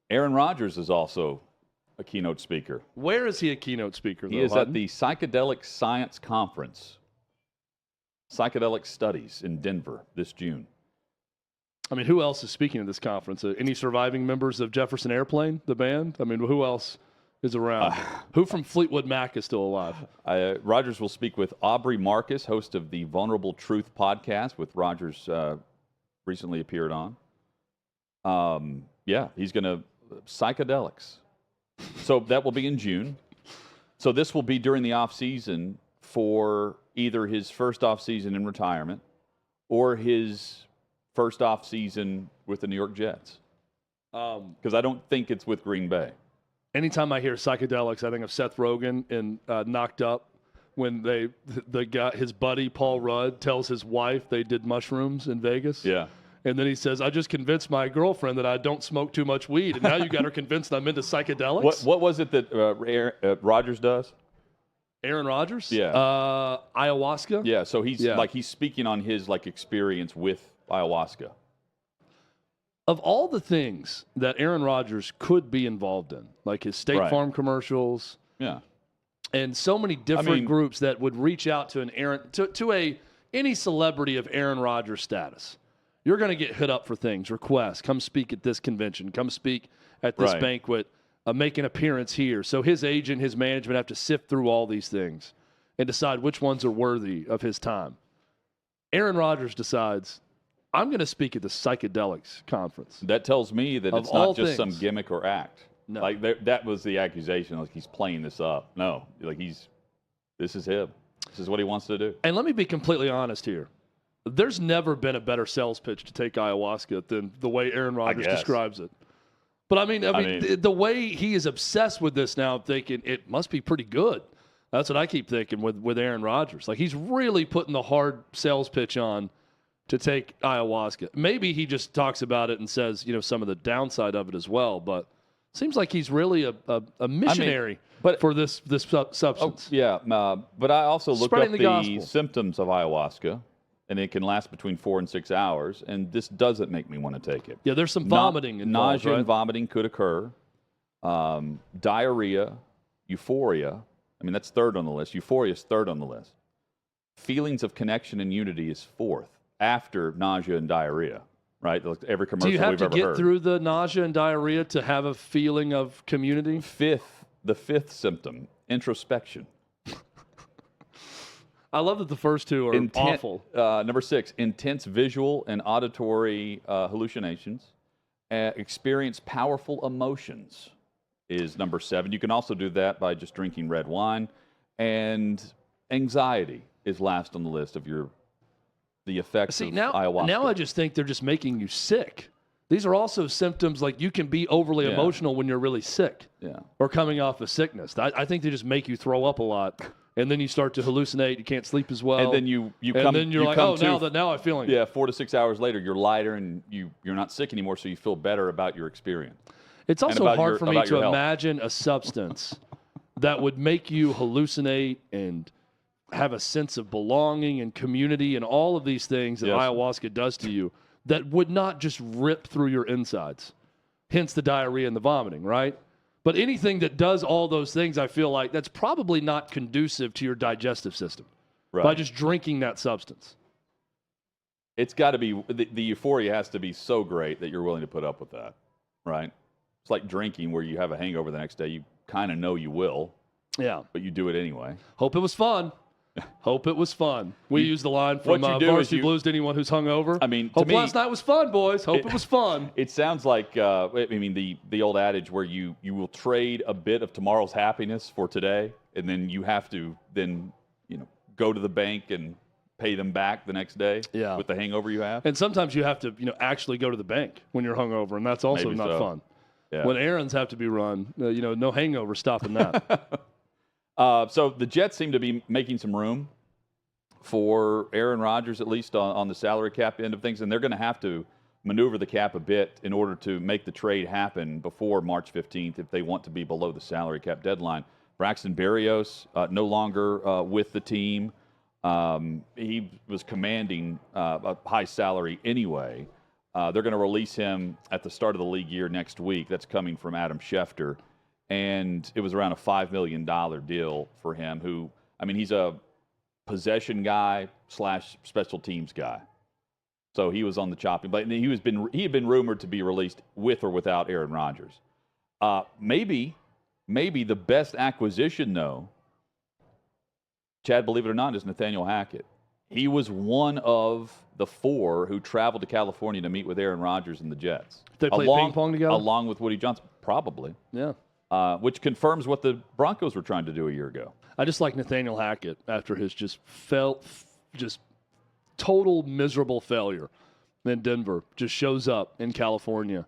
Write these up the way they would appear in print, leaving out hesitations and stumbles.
Aaron Rodgers is also a keynote speaker. Where is he a keynote speaker, though, He is Hutton? at the Psychedelic Science Conference, Psychedelic Studies in Denver this June. I mean, who else is speaking at this conference? Any surviving members of Jefferson Airplane, the band? I mean, who else is around? Who from Fleetwood Mac is still alive? Rodgers will speak with Aubrey Marcus, host of the Vulnerable Truth podcast, with Rodgers recently appeared on. He's going to psychedelics. So that will be in June. So this will be during the off season for either his first off season in retirement or his first off season with the New York Jets. Because I don't think it's with Green Bay. Anytime I hear psychedelics, I think of Seth Rogen in Knocked Up when his buddy Paul Rudd tells his wife they did mushrooms in Vegas. Yeah. And then he says, I just convinced my girlfriend that I don't smoke too much weed, and now you got her convinced I'm into psychedelics? What was it that Rodgers does? Aaron Rodgers? Yeah. Ayahuasca? Yeah, so he's speaking on his experience with ayahuasca. Of all the things that Aaron Rodgers could be involved in, like his State Farm commercials, and so many different groups that would reach out to any celebrity of Aaron Rodgers status, you're going to get hit up for things, requests, come speak at this convention, come speak at this banquet, make an appearance here. So his agent, his management have to sift through all these things and decide which ones are worthy of his time. Aaron Rodgers decides, I'm going to speak at the Psychedelics conference. That tells me that it's not just some gimmick or act. No. That was the accusation, he's playing this up. No, this is him. This is what he wants to do. And let me be completely honest here. There's never been a better sales pitch to take ayahuasca than the way Aaron Rodgers describes it. But I mean, the way he is obsessed with this now, I'm thinking it must be pretty good. That's what I keep thinking with Aaron Rodgers. He's really putting the hard sales pitch on to take ayahuasca. Maybe he just talks about it and says, some of the downside of it as well. But it seems like he's really a missionary for this substance. But I also looked up the gospel. Symptoms of ayahuasca, and it can last between 4 and 6 hours, and this doesn't make me want to take it. Yeah, there's some vomiting involved, nausea and vomiting could occur. Diarrhea, euphoria. That's third on the list. Euphoria is third on the list. Feelings of connection and unity is fourth, after nausea and diarrhea, right? Every commercial we've ever heard. Do you have to get through the nausea and diarrhea to have a feeling of community? The fifth symptom, introspection. I love that the first two are awful. Number 6, intense visual and auditory hallucinations. Experience powerful emotions is number 7. You can also do that by just drinking red wine. And anxiety is last on the list of the effects of ayahuasca. Now I just think they're just making you sick. These are also symptoms you can be overly emotional when you're really sick or coming off of sickness. I think they just make you throw up a lot. And then you start to hallucinate. You can't sleep as well. And then now I'm feeling. Yeah, 4 to 6 hours later, you're lighter and you're not sick anymore, so you feel better about your experience. It's also hard for me to imagine a substance that would make you hallucinate and have a sense of belonging and community and all of these things that ayahuasca does to you that would not just rip through your insides. Hence the diarrhea and the vomiting, right? But anything that does all those things, I feel like that's probably not conducive to your digestive system by just drinking that substance. It's got to be, the euphoria has to be so great that you're willing to put up with that, right? It's like drinking where you have a hangover the next day. You kind of know you will. Yeah. But you do it anyway. Hope it was fun. Hope it was fun. We use the line from Varsity Blues to anyone who's hungover. Hope last night was fun, boys. Hope it was fun. It sounds like, the old adage where you will trade a bit of tomorrow's happiness for today, and then you have to go to the bank and pay them back the next day with the hangover you have. And sometimes you have to, actually go to the bank when you're hungover, and that's also not fun. Yeah. When errands have to be run, no hangover stopping that. So the Jets seem to be making some room for Aaron Rodgers, at least on the salary cap end of things, and they're going to have to maneuver the cap a bit in order to make the trade happen before March 15th if they want to be below the salary cap deadline. Braxton Berrios no longer with the team. He was commanding a high salary anyway. They're going to release him at the start of the league year next week. That's coming from Adam Schefter. And it was around a $5 million deal for him who, I mean, he's a possession guy / special teams guy. So he was on the chopping block. He had been rumored to be released with or without Aaron Rodgers. Maybe the best acquisition, though, Chad, believe it or not, is Nathaniel Hackett. He was one of the 4 who traveled to California to meet with Aaron Rodgers and the Jets. They play ping pong together? Along with Woody Johnson, probably. Yeah. Which confirms what the Broncos were trying to do a year ago. I just like Nathaniel Hackett after his just total miserable failure in Denver. Just shows up in California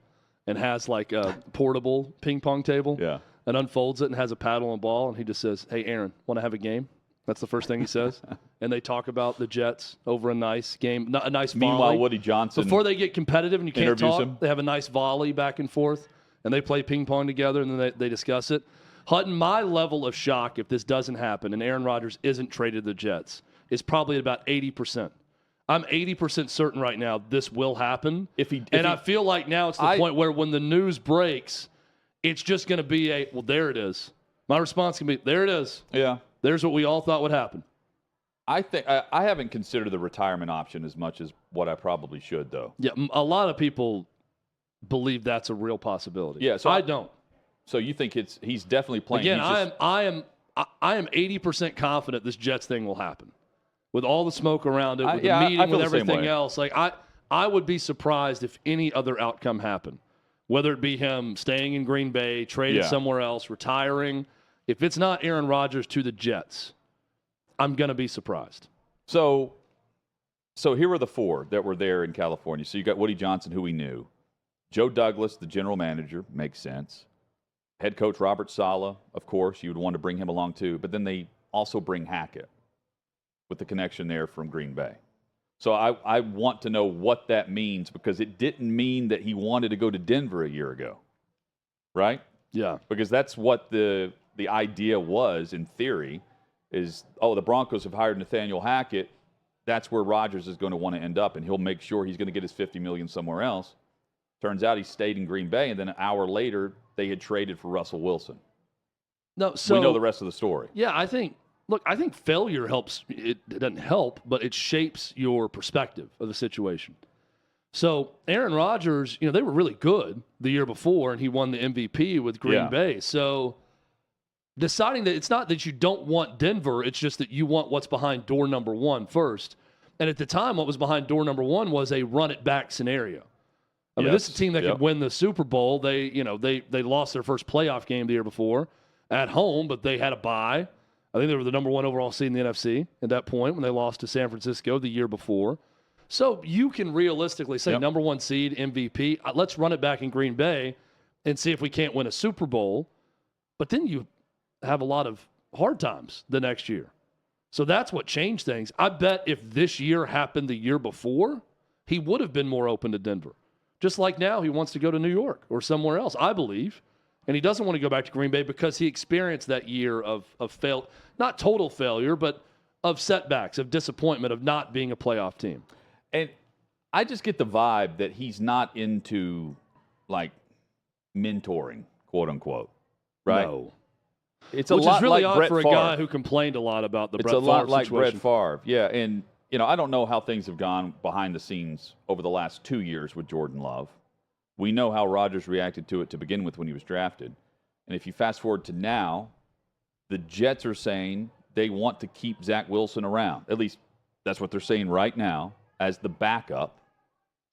and has like a portable ping pong table. Yeah. And unfolds it and has a paddle and ball. And he just says, "Hey, Aaron, want to have a game?" That's the first thing he says. And they talk about the Jets over a nice game, a nice volley. Meanwhile, Woody Johnson. Before they get competitive and you can't talk, him. They have a nice volley back and forth. And they play ping pong together, and then they discuss it. Hutton, my level of shock if this doesn't happen and Aaron Rodgers isn't traded to the Jets is probably at about 80%. I'm 80% certain right now this will happen. I feel like now it's the point where when the news breaks, it's just going to be well, there it is. My response can be, there it is. Yeah. There's what we all thought would happen. I think I haven't considered the retirement option as much as what I probably should, though. Yeah, a lot of people believe that's a real possibility. Yeah, so I don't. So you think he's definitely playing? Again, I am 80% confident this Jets thing will happen, with all the smoke around it, with the meeting, with everything else. Like I would be surprised if any other outcome happened, whether it be him staying in Green Bay, traded somewhere else, retiring. If it's not Aaron Rodgers to the Jets, I'm gonna be surprised. So here were the 4 that were there in California. So you got Woody Johnson, who we knew. Joe Douglas, the general manager, makes sense. Head coach Robert Saleh, of course, you would want to bring him along too. But then they also bring Hackett with the connection there from Green Bay. So I want to know what that means, because it didn't mean that he wanted to go to Denver a year ago, right? Yeah. Because that's what the idea was in theory is, the Broncos have hired Nathaniel Hackett. That's where Rodgers is going to want to end up, and he'll make sure he's going to get his $50 million somewhere else. Turns out he stayed in Green Bay, and then an hour later, they had traded for Russell Wilson. No, so we know the rest of the story. Yeah, I think failure helps. It doesn't help, but it shapes your perspective of the situation. So Aaron Rodgers, they were really good the year before, and he won the MVP with Green Bay. So deciding that it's not that you don't want Denver, it's just that you want what's behind door number 1 first. And at the time, what was behind door number 1 was a run-it-back scenario. I mean, this is a team that could win the Super Bowl. They lost their first playoff game the year before at home, but they had a bye. I think they were the number 1 overall seed in the NFC at that point when they lost to San Francisco the year before. So you can realistically say number 1 seed, MVP. Let's run it back in Green Bay and see if we can't win a Super Bowl. But then you have a lot of hard times the next year. So that's what changed things. I bet if this year happened the year before, he would have been more open to Denver. Just like now, he wants to go to New York or somewhere else, I believe. And he doesn't want to go back to Green Bay because he experienced that year of not total failure, but of setbacks, of disappointment, of not being a playoff team. And I just get the vibe that he's not into, like, mentoring, quote unquote, right? No. It's Which a lot is really like odd Brett for a Favre. guy who complained a lot about the Brett Favre situation. It's a lot like Brett Favre, yeah. And I don't know how things have gone behind the scenes over the last 2 years with Jordan Love. We know how Rodgers reacted to it to begin with when he was drafted. And if you fast forward to now, the Jets are saying they want to keep Zach Wilson around. At least that's what they're saying right now as the backup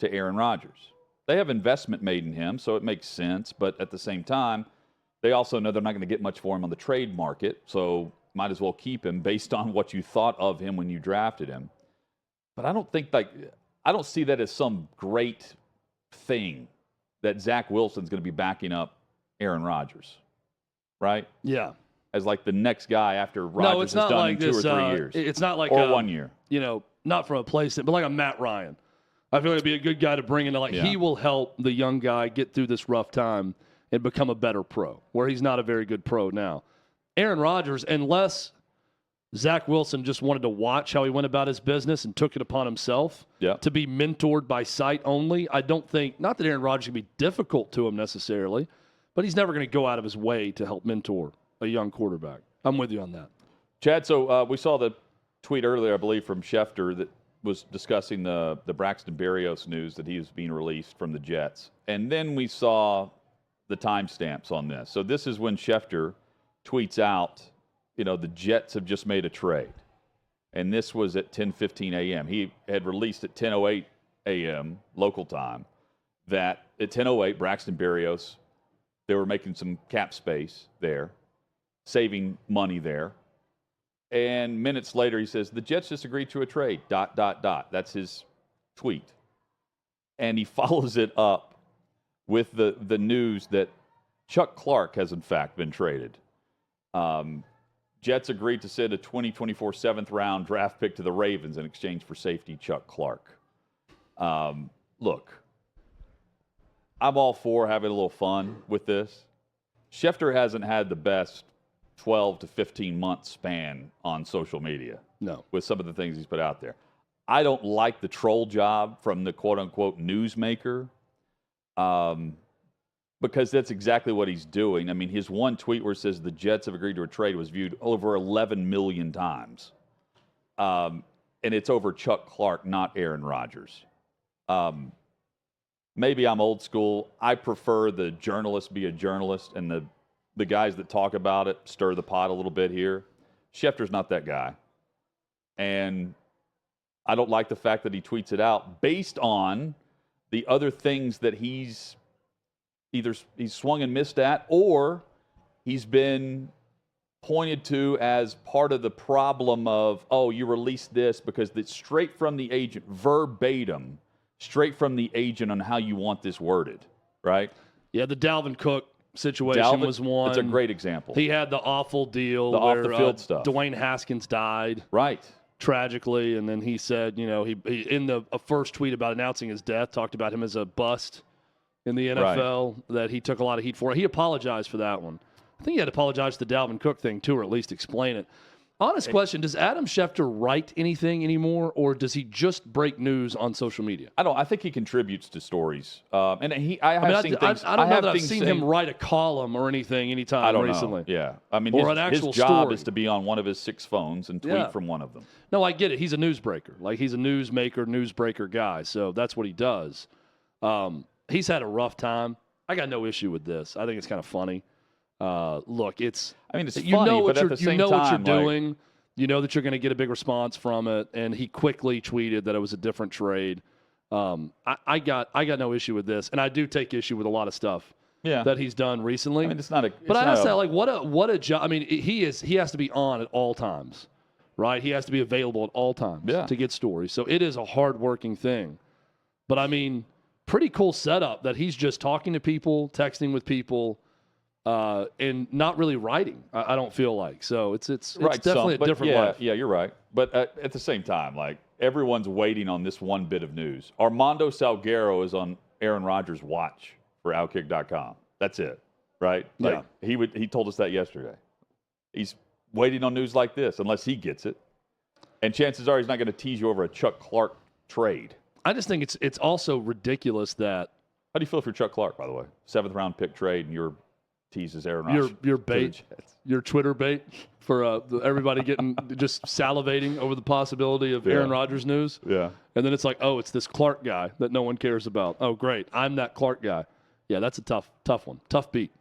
to Aaron Rodgers. They have investment made in him, so it makes sense. But at the same time, they also know they're not going to get much for him on the trade market, so might as well keep him based on what you thought of him when you drafted him. But I don't see that as some great thing that Zach Wilson's going to be backing up Aaron Rodgers, right? Yeah. As like the next guy after Rodgers has done in 2 or 3 years. It's not like or 1 year. Not from a place, but like a Matt Ryan. I feel like it'd be a good guy to bring in. He will help the young guy get through this rough time and become a better pro, where he's not a very good pro now. Aaron Rodgers, unless Zach Wilson just wanted to watch how he went about his business and took it upon himself to be mentored by sight only. I don't think, not that Aaron Rodgers can be difficult to him necessarily, but he's never going to go out of his way to help mentor a young quarterback. I'm with you on that. Chad, so we saw the tweet earlier, I believe, from Schefter that was discussing the Braxton Berrios news that he was being released from the Jets. And then we saw the timestamps on this. So this is when Schefter tweets out, the Jets have just made a trade. And this was at 10:15 a.m. He had released at 10:08 a.m. local time that at 10:08, Braxton Berrios, they were making some cap space there, saving money there. And minutes later, he says, the Jets just agreed to a trade, ... That's his tweet. And he follows it up with the news that Chuck Clark has, in fact, been traded. Jets agreed to send a 2024 seventh-round draft pick to the Ravens in exchange for safety Chuck Clark. Look, I'm all for having a little fun with this. Schefter hasn't had the best 12 to 15 month span on social media. No. With some of the things he's put out there. I don't like the troll job from the quote-unquote newsmaker because that's exactly what he's doing. I mean, his one tweet where it says the Jets have agreed to a trade was viewed over 11 million times. And it's over Chuck Clark, not Aaron Rodgers. Maybe I'm old school. I prefer the journalist be a journalist and the guys that talk about it stir the pot a little bit here. Schefter's not that guy. And I don't like the fact that he tweets it out based on the other things that he's swung and missed at, or he's been pointed to as part of the problem of, you released this because it's straight from the agent, verbatim, straight from the agent on how you want this worded, right? Yeah, the Dalvin Cook situation was one. It's a great example. He had the awful deal the where off-the-field stuff. Dwayne Haskins died. Right. Tragically, and then he said, he in the first tweet about announcing his death, talked about him as a bust in the NFL, that he took a lot of heat for. He apologized for that one. I think he had to apologize for the Dalvin Cook thing, too, or at least explain it. Honest question, does Adam Schefter write anything anymore, or does he just break news on social media? I think he contributes to stories. I don't know that I've seen him write a column or anything anytime recently. Yeah. I mean, or an actual his job story. is to be on one of his 6 phones and tweet from one of them. No, I get it. He's a newsbreaker. Like, he's a newsbreaker guy, so that's what he does. He's had a rough time. I got no issue with this. I think it's kind of funny. Look, it's funny, what but at the same time, what you're doing. You know that you're going to get a big response from it, and he quickly tweeted that it was a different trade. I got no issue with this, and I do take issue with a lot of stuff that he's done recently. I mean, it's not a. But I ask that, like, what a job. I mean, he has to be on at all times, right? He has to be available at all times to get stories. So it is a hard-working thing. But I mean, pretty cool setup that he's just talking to people, texting with people. And not really writing, I don't feel like. So it's definitely a different life. Yeah, you're right. But at the same time, like, everyone's waiting on this one bit of news. Armando Salguero is on Aaron Rodgers' watch for OutKick.com. That's it, right? Like, he told us that yesterday. He's waiting on news like this unless he gets it. And chances are he's not going to tease you over a Chuck Clark trade. I just think it's also ridiculous that. How do you feel for Chuck Clark, by the way? 7th-round pick trade, and you're teases Aaron Rodgers. Your bait, your Twitter bait for everybody getting just salivating over the possibility of Aaron Rodgers news. Yeah. And then it's like, it's this Clark guy that no one cares about. Oh, great. I'm that Clark guy. Yeah, that's a tough one. Tough beat.